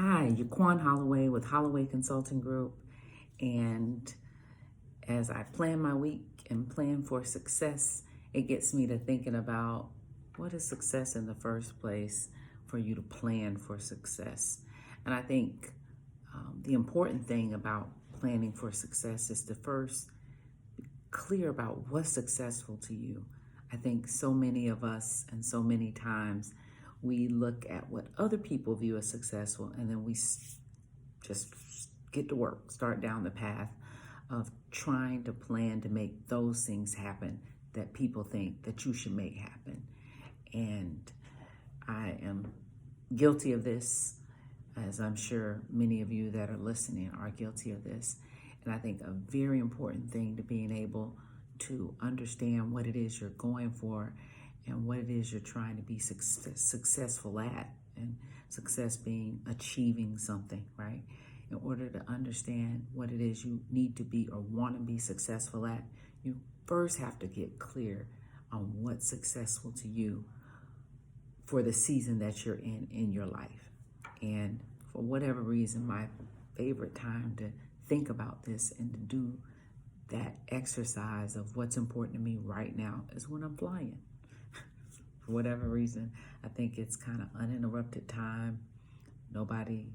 Hi, Yaquan Holloway with Holloway Consulting Group. And as I plan my week and plan for success, it gets me to thinking about what is success in the first place for you to plan for success. And I think the important thing about planning for success is to first be clear about what's successful to you. I think so many of us and so many times we look at what other people view as successful, and then we just get to work, start down the path of trying to plan to make those things happen that people think that you should make happen. And I am guilty of this, as I'm sure many of you that are listening are guilty of this. And I think a very important thing to being able to understand what it is you're going for and what it is you're trying to be successful at, and success being achieving something, right? In order to understand what it is you need to be or want to be successful at, you first have to get clear on what's successful to you for the season that you're in your life. And for whatever reason, my favorite time to think about this and to do that exercise of what's important to me right now is when I'm flying. For whatever reason, I think it's kind of uninterrupted time. Nobody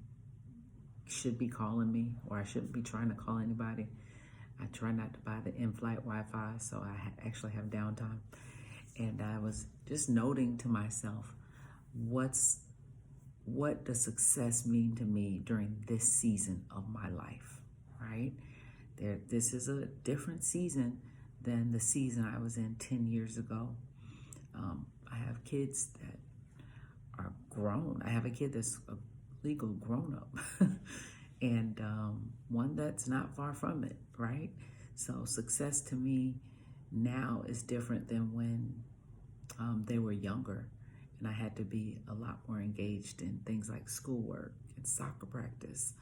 should be calling me, or I shouldn't be trying to call anybody. I try not to buy the in-flight Wi-Fi, so I actually have downtime. And I was just noting to myself, what does success mean to me during this season of my life, right? This is a different season than the season I was in 10 years ago. I have kids that are grown. I have a kid that's a legal grown-up and one that's not far from it, right? So success to me now is different than when they were younger, and I had to be a lot more engaged in things like schoolwork and soccer practice.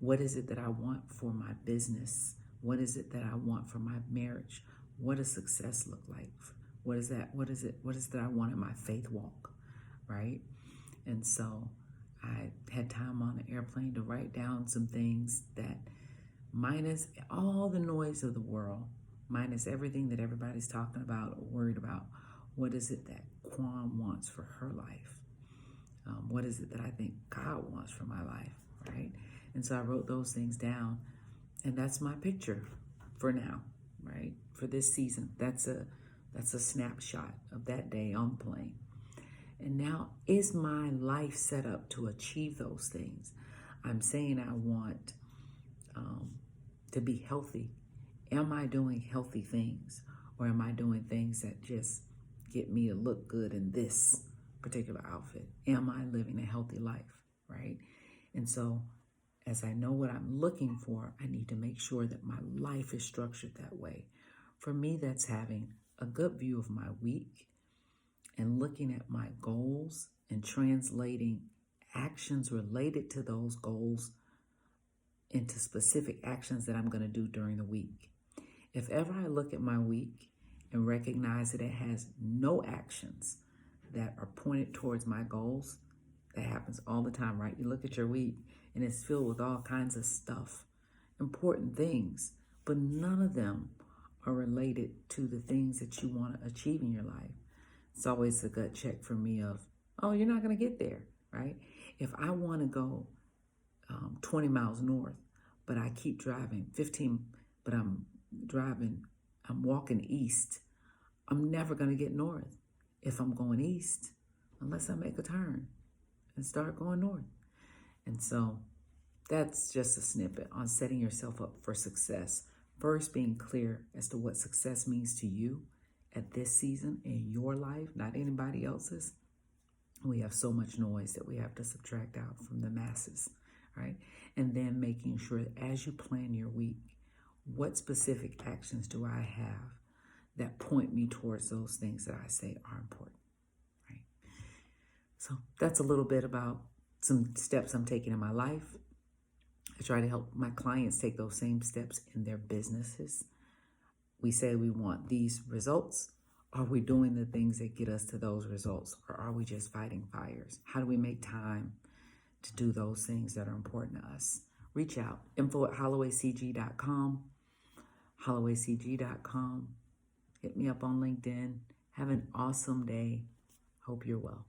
What is it that I want for my business? What is it that I want for my marriage? What does success look like? What is that? What is it that I want in my faith walk, right? And so I had time on the airplane to write down some things that, minus all the noise of the world, minus everything that everybody's talking about or worried about, what is it that Quan wants for her life? What is it that I think God wants for my life, right? And so I wrote those things down, and that's my picture for now, right? For this season, that's a snapshot of that day on the plane. And now, is my life set up to achieve those things? I'm saying I want to be healthy. Am I doing healthy things, or am I doing things that just get me to look good in this particular outfit? Am I living a healthy life, right? And so as I know what I'm looking for, I need to make sure that my life is structured that way. For me, that's having a good view of my week and looking at my goals and translating actions related to those goals into specific actions that I'm going to do during the week. If ever I look at my week and recognize that it has no actions that are pointed towards my goals, that happens all the time, right? You look at your week and it's filled with all kinds of stuff, important things, but none of them are related to the things that you want to achieve in your life. It's always a gut check for me of, oh, you're not going to get there, right? If I want to go 20 miles north, but I keep driving 15, but I'm walking east, I'm never going to get north if I'm going east unless I make a turn and start going north. And so that's just a snippet on setting yourself up for success. First, being clear as to what success means to you at this season in your life, not anybody else's. We have so much noise that we have to subtract out from the masses, right? And then making sure that as you plan your week, what specific actions do I have that point me towards those things that I say are important, right? So that's a little bit about some steps I'm taking in my life. I try to help my clients take those same steps in their businesses. We say we want these results. Are we doing the things that get us to those results, or are we just fighting fires? How do we make time to do those things that are important to us. Reach out, info@hollowaycg.com, hollowaycg.com. Hit me up on LinkedIn. Have an awesome day. Hope you're well.